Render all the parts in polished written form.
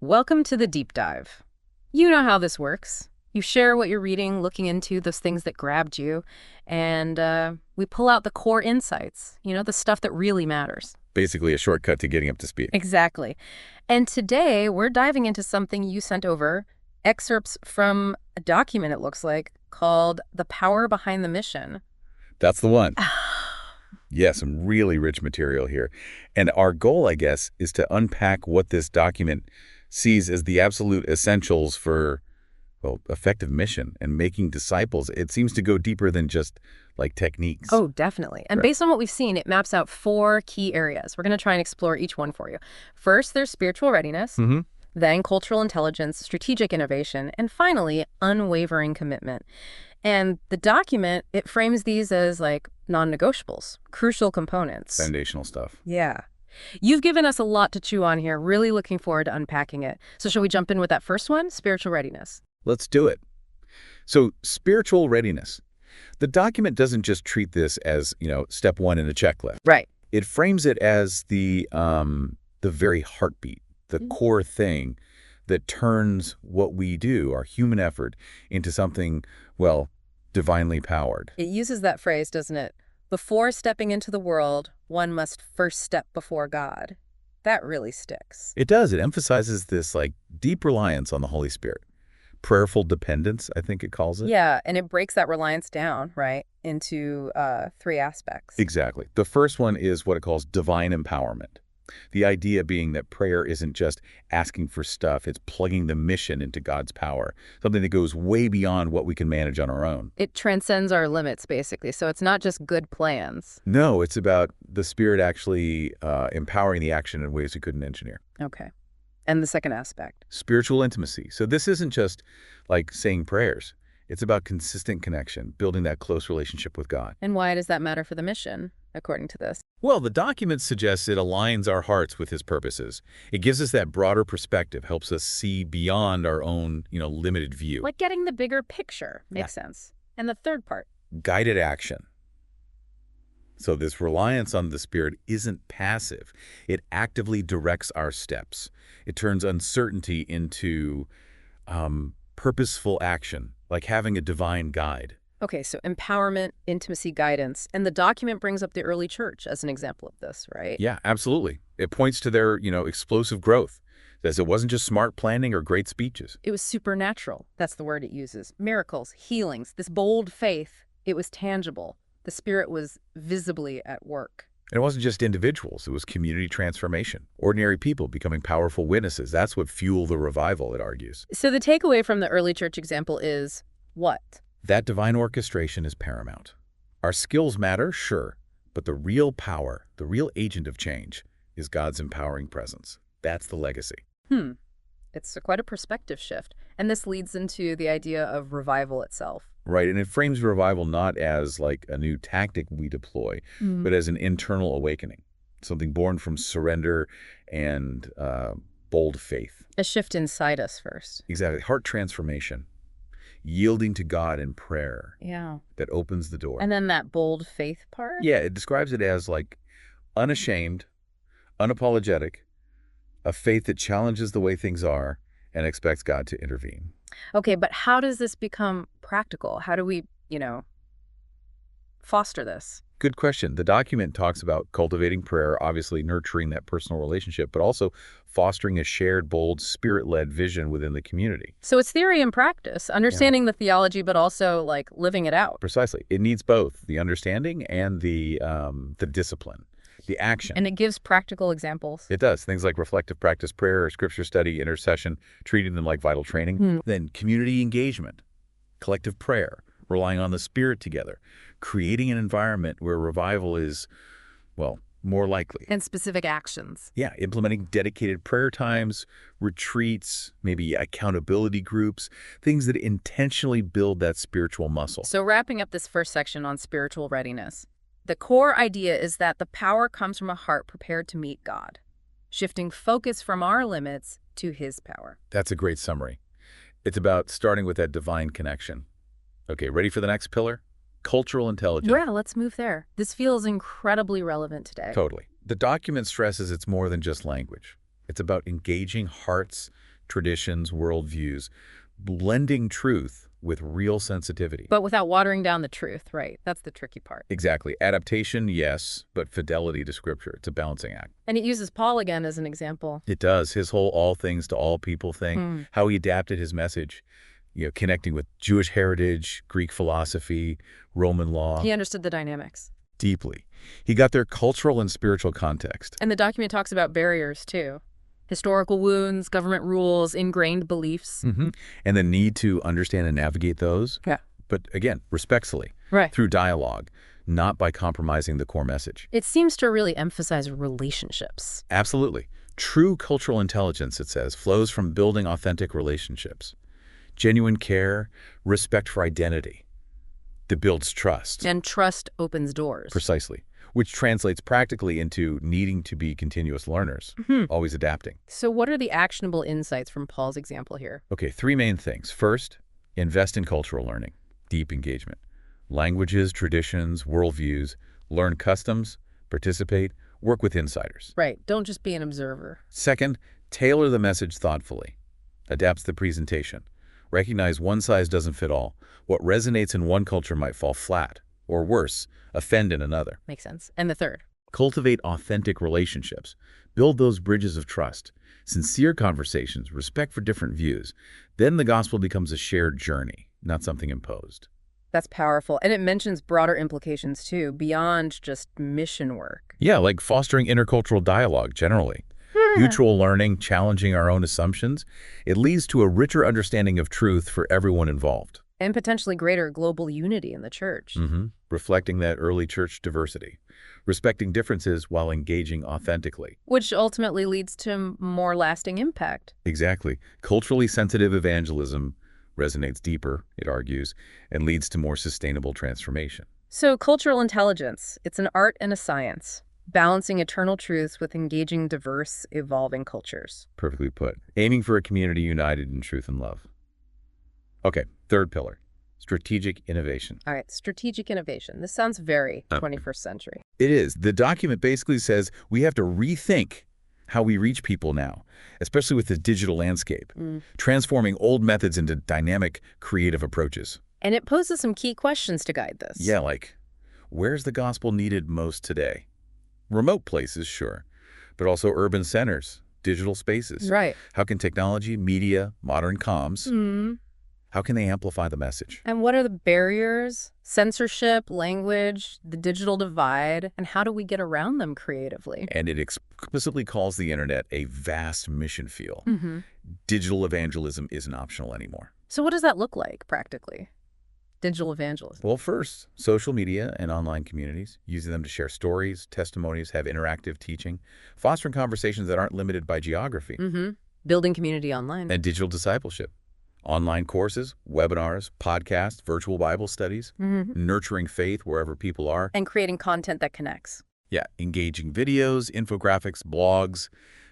Welcome to the deep dive. You know how this works. You share what you're reading, looking into those things that grabbed you, and we pull out the core insights, the stuff that really matters. Basically a shortcut to getting up to speed. Exactly. And today we're diving into something you sent over, excerpts from a document, it looks like, called The Power Behind the Mission. That's the one. Yeah, some really rich material here. And our goal, I guess, is to unpack what this document sees as the absolute essentials for, well, effective mission and making disciples. It seems to go deeper than just like techniques. Oh, definitely. And based on what we've seen, it maps out 4 key areas. We're going to try and explore each one for you. First, there's spiritual readiness, then cultural intelligence, strategic innovation, and finally, unwavering commitment. And the document, it frames these as like non-negotiables, crucial components. Foundational stuff. Yeah. You've given us a lot to chew on here. Really looking forward to unpacking it. So shall we jump in with that first one, spiritual readiness? Let's do it. So spiritual readiness. The document doesn't just treat this as, step 1 in a checklist. Right. It frames it as the very heartbeat, the core thing that turns what we do, our human effort, into something, well, divinely powered. It uses that phrase, doesn't it? Before stepping into the world, one must first step before God. That really sticks. It does. It emphasizes this deep reliance on the Holy Spirit. Prayerful dependence, I think it calls it. Yeah, and it breaks that reliance down, right, into 3 aspects. Exactly. The first one is what it calls divine empowerment. The idea being that prayer isn't just asking for stuff, it's plugging the mission into God's power, something that goes way beyond what we can manage on our own. It transcends our limits, basically, so it's not just good plans. No, it's about the Spirit actually empowering the action in ways we couldn't engineer. Okay. And the second aspect? Spiritual intimacy. So this isn't just like saying prayers. It's about consistent connection, building that close relationship with God. And why does that matter for the mission, according to this? Well, the document suggests it aligns our hearts with His purposes. It gives us that broader perspective, helps us see beyond our own, limited view. Like getting the bigger picture. Makes sense. And the third part? Guided action. So this reliance on the Spirit isn't passive. It actively directs our steps. It turns uncertainty into purposeful action, like having a divine guide. Okay, so empowerment, intimacy, guidance. And the document brings up the early church as an example of this, right? Yeah, absolutely. It points to their, explosive growth. It says it wasn't just smart planning or great speeches. It was supernatural. That's the word it uses. Miracles, healings, this bold faith. It was tangible. The Spirit was visibly at work. And it wasn't just individuals. It was community transformation. Ordinary people becoming powerful witnesses. That's what fueled the revival, it argues. So the takeaway from the early church example is what? That divine orchestration is paramount. Our skills matter, sure, but the real power, the real agent of change, is God's empowering presence. That's the legacy. It's quite a perspective shift. And this leads into the idea of revival itself. Right, and it frames revival not as like a new tactic we deploy, but as an internal awakening, something born from surrender and bold faith. A shift inside us first. Exactly, heart transformation, yielding to God in prayer. Yeah. That opens the door. And then that bold faith part? Yeah, it describes it as like unashamed, unapologetic, a faith that challenges the way things are and expects God to intervene. Okay, but how does this become practical? How do we, foster this? Good question. The document talks about cultivating prayer, obviously nurturing that personal relationship, but also fostering a shared, bold, Spirit-led vision within the community. So it's theory and practice, understanding the theology, but also like living it out. Precisely. It needs both, the understanding and the discipline, the action. And it gives practical examples. It does. Things like reflective practice prayer, scripture study, intercession, treating them like vital training. Then community engagement, collective prayer, relying on the Spirit together, creating an environment where revival is, well, more likely. And specific actions. Yeah, implementing dedicated prayer times, retreats, maybe accountability groups, things that intentionally build that spiritual muscle. So wrapping up this first section on spiritual readiness, the core idea is that the power comes from a heart prepared to meet God, shifting focus from our limits to His power. That's a great summary. It's about starting with that divine connection. Okay, ready for the next pillar? Cultural intelligence. Yeah, let's move there. This feels incredibly relevant today. Totally. The document stresses it's more than just language. It's about engaging hearts traditions, worldviews, blending truth with real sensitivity. But without watering down the truth, right? That's the tricky part. Exactly. Adaptation, yes, but fidelity to Scripture. It's a balancing act. And it uses Paul again as an example. It does. His whole all things to all people thing, how he adapted his message, connecting with Jewish heritage, Greek philosophy, Roman law. He understood the dynamics. Deeply. He got their cultural and spiritual context. And the document talks about barriers, too. Historical wounds, government rules, ingrained beliefs. And the need to understand and navigate those. Yeah. But again, respectfully. Right. Through dialogue, not by compromising the core message. It seems to really emphasize relationships. Absolutely. True cultural intelligence, it says, flows from building authentic relationships. Genuine care, respect for identity. That builds trust. And trust opens doors. Precisely. Which translates practically into needing to be continuous learners, always adapting. So what are the actionable insights from Paul's example here? Okay, three main things. First, invest in cultural learning, deep engagement. Languages, traditions, worldviews, learn customs, participate, work with insiders. Right. Don't just be an observer. Second, tailor the message thoughtfully. Adapts the presentation. Recognize one size doesn't fit all. What resonates in one culture might fall flat, or worse, offend in another. Makes sense. And the third? Cultivate authentic relationships. Build those bridges of trust. Sincere conversations, respect for different views. Then the gospel becomes a shared journey, not something imposed. That's powerful. And it mentions broader implications, too, beyond just mission work. Yeah, like fostering intercultural dialogue generally. Mutual learning, challenging our own assumptions. It leads to a richer understanding of truth for everyone involved. And potentially greater global unity in the church. Reflecting that early church diversity. Respecting differences while engaging authentically. Which ultimately leads to more lasting impact. Exactly. Culturally sensitive evangelism resonates deeper, it argues, and leads to more sustainable transformation. So cultural intelligence, it's an art and a science, balancing eternal truths with engaging diverse, evolving cultures. Perfectly put. Aiming for a community united in truth and love. Okay, third pillar, strategic innovation. All right, strategic innovation. This sounds very 21st century. It is. The document basically says we have to rethink how we reach people now, especially with the digital landscape, transforming old methods into dynamic, creative approaches. And it poses some key questions to guide this. Yeah, like, where's the gospel needed most today? Remote places, sure, but also urban centers, digital spaces. Right. How can technology, media, modern comms, how can they amplify the message? And what are the barriers? Censorship, language, the digital divide, and how do we get around them creatively? And it explicitly calls the internet a vast mission field. Digital evangelism isn't optional anymore. So what does that look like practically? Digital evangelism. Well, first, social media and online communities, using them to share stories, testimonies, have interactive teaching, fostering conversations that aren't limited by geography. Building community online. And digital discipleship. Online courses, webinars, podcasts, virtual Bible studies, nurturing faith wherever people are. And creating content that connects. Yeah, engaging videos, infographics, blogs,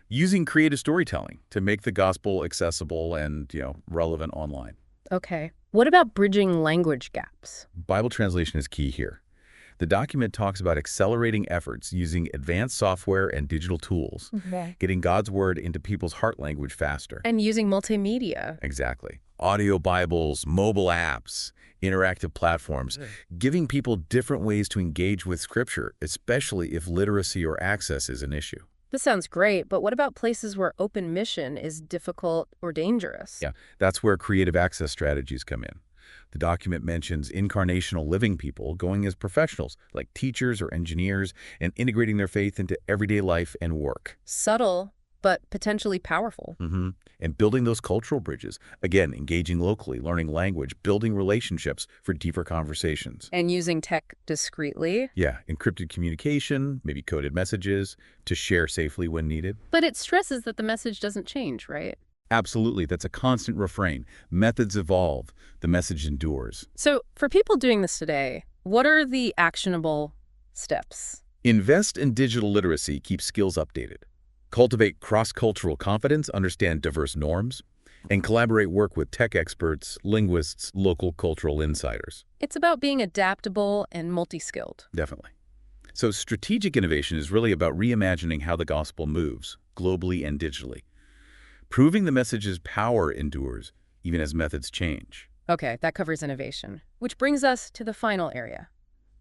using creative storytelling to make the gospel accessible and, relevant online. Okay. What about bridging language gaps? Bible translation is key here. The document talks about accelerating efforts using advanced software and digital tools, getting God's word into people's heart language faster. And using multimedia. Exactly. Audio Bibles, mobile apps, interactive platforms, giving people different ways to engage with Scripture, especially if literacy or access is an issue. This sounds great, but what about places where open mission is difficult or dangerous? Yeah, that's where creative access strategies come in. The document mentions incarnational living people going as professionals, like teachers or engineers, and integrating their faith into everyday life and work. Subtle, but potentially powerful. And building those cultural bridges. Again, engaging locally, learning language, building relationships for deeper conversations. And using tech discreetly. Yeah, encrypted communication, maybe coded messages, to share safely when needed. But it stresses that the message doesn't change, right? Absolutely. That's a constant refrain. Methods evolve. The message endures. So for people doing this today, what are the actionable steps? Invest in digital literacy. Keep skills updated. Cultivate cross-cultural confidence, understand diverse norms, and collaborate work with tech experts, linguists, local cultural insiders. It's about being adaptable and multi-skilled. Definitely. So strategic innovation is really about reimagining how the gospel moves, globally and digitally. proving the message's power endures even as methods change. Okay, that covers innovation, which brings us to the final area,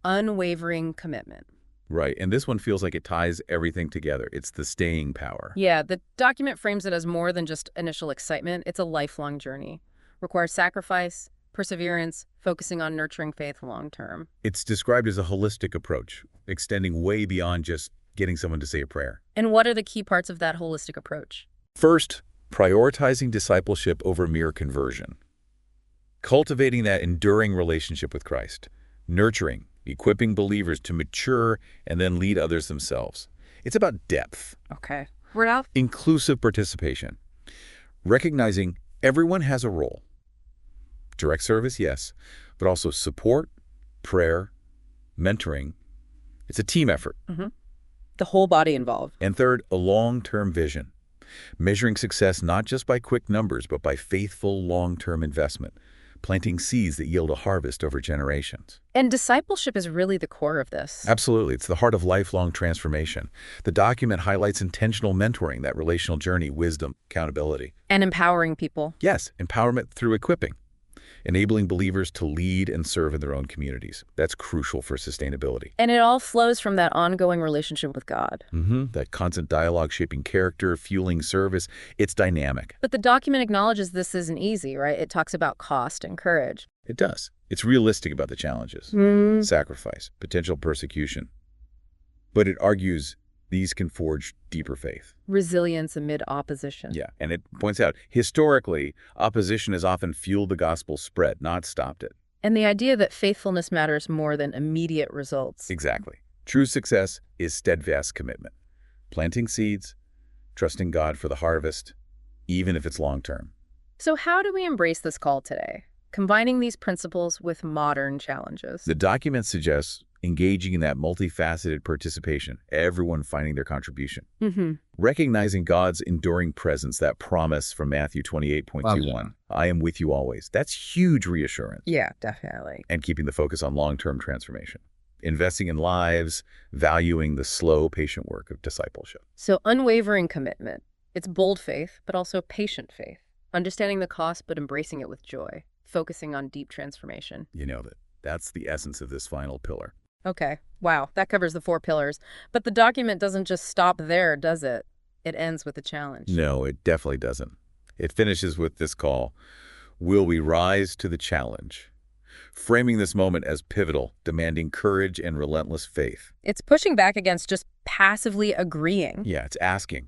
unwavering commitment. Right, and this one feels like it ties everything together. It's the staying power. Yeah, the document frames it as more than just initial excitement. It's a lifelong journey. Requires sacrifice, perseverance, focusing on nurturing faith long term. It's described as a holistic approach, extending way beyond just getting someone to say a prayer. And what are the key parts of that holistic approach? First, prioritizing discipleship over mere conversion. Cultivating that enduring relationship with Christ. Nurturing, equipping believers to mature and then lead others themselves. It's about depth. Okay. Word out? Inclusive participation. Recognizing everyone has a role. Direct service, yes, but also support, prayer, mentoring. It's a team effort. The whole body involved. And third, a long-term vision. Measuring success not just by quick numbers, but by faithful long-term investment. Planting seeds that yield a harvest over generations. And discipleship is really the core of this. Absolutely. It's the heart of lifelong transformation. The document highlights intentional mentoring, that relational journey, wisdom, accountability. And empowering people. Yes, empowerment through equipping. Enabling believers to lead and serve in their own communities. That's crucial for sustainability. And it all flows from that ongoing relationship with God. That constant dialogue shaping character, fueling service. It's dynamic. But the document acknowledges this isn't easy, right? It talks about cost and courage. It does. It's realistic about the challenges. Sacrifice, potential persecution. But it argues these can forge deeper faith. Resilience amid opposition. Yeah, and it points out, historically, opposition has often fueled the gospel's spread, not stopped it. And the idea that faithfulness matters more than immediate results. Exactly. True success is steadfast commitment. Planting seeds, trusting God for the harvest, even if it's long-term. So how do we embrace this call today? Combining these principles with modern challenges. The document suggests engaging in that multifaceted participation, everyone finding their contribution. Recognizing God's enduring presence, that promise from Matthew 28:21, I am with you always. That's huge reassurance. Yeah, definitely. And keeping the focus on long-term transformation. Investing in lives, valuing the slow, patient work of discipleship. So unwavering commitment. It's bold faith, but also patient faith. Understanding the cost, but embracing it with joy. Focusing on deep transformation. You know that. That's the essence of this final pillar. Okay. Wow, that covers the 4 pillars. But the document doesn't just stop there, does it? It ends with a challenge. No, it definitely doesn't. It finishes with this call, will we rise to the challenge? Framing this moment as pivotal, demanding courage and relentless faith. It's pushing back against just passively agreeing. Yeah, it's asking,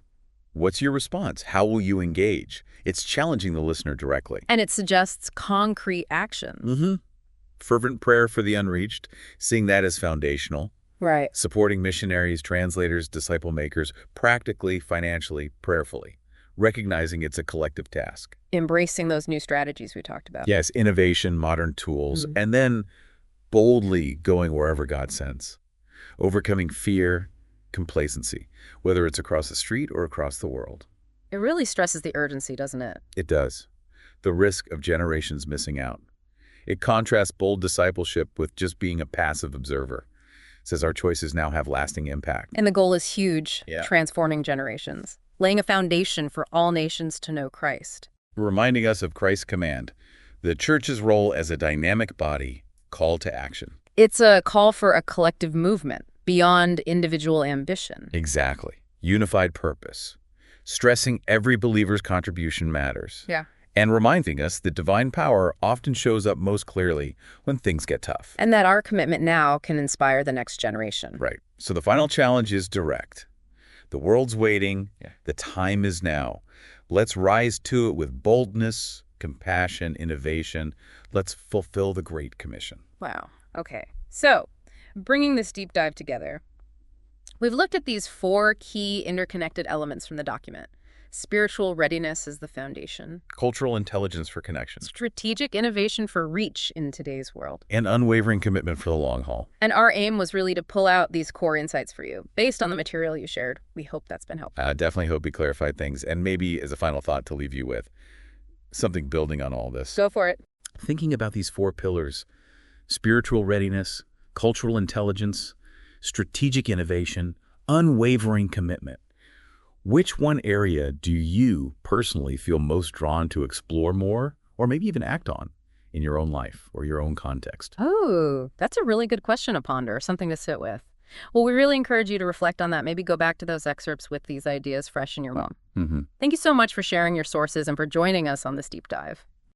what's your response? How will you engage? It's challenging the listener directly. And it suggests concrete actions. Fervent prayer for the unreached, seeing that as foundational. Right. Supporting missionaries, translators, disciple makers, practically, financially, prayerfully. Recognizing it's a collective task. Embracing those new strategies we talked about. Yes, innovation, modern tools, and then boldly going wherever God sends. Overcoming fear, complacency, whether it's across the street or across the world. It really stresses the urgency, doesn't it? It does. The risk of generations missing out. It contrasts bold discipleship with just being a passive observer. It says our choices now have lasting impact. And the goal is huge, Yeah. transforming generations, laying a foundation for all nations to know Christ. Reminding us of Christ's command, the church's role as a dynamic body, call to action. It's a call for a collective movement beyond individual ambition. Exactly. Unified purpose. Stressing every believer's contribution matters. Yeah. And reminding us that divine power often shows up most clearly when things get tough. And that our commitment now can inspire the next generation. Right. So the final challenge is direct. The world's waiting. The time is now. Let's rise to it with boldness, compassion, innovation. Let's fulfill the Great Commission. Wow. Okay. So, bringing this deep dive together, we've looked at these 4 key interconnected elements from the document. Spiritual readiness is the foundation. Cultural intelligence for connection. Strategic innovation for reach in today's world. And unwavering commitment for the long haul. And our aim was really to pull out these core insights for you based on the material you shared. We hope that's been helpful. I definitely hope we clarified things. And maybe as a final thought to leave you with, something building on all this. Go for it. Thinking about these 4 pillars, spiritual readiness, cultural intelligence, strategic innovation, unwavering commitment. Which one area do you personally feel most drawn to explore more, or maybe even act on in your own life or your own context? Oh, that's a really good question to ponder, something to sit with. Well, we really encourage you to reflect on that. Maybe go back to those excerpts with these ideas fresh in your mind. Mm-hmm. Thank you so much for sharing your sources and for joining us on this deep dive.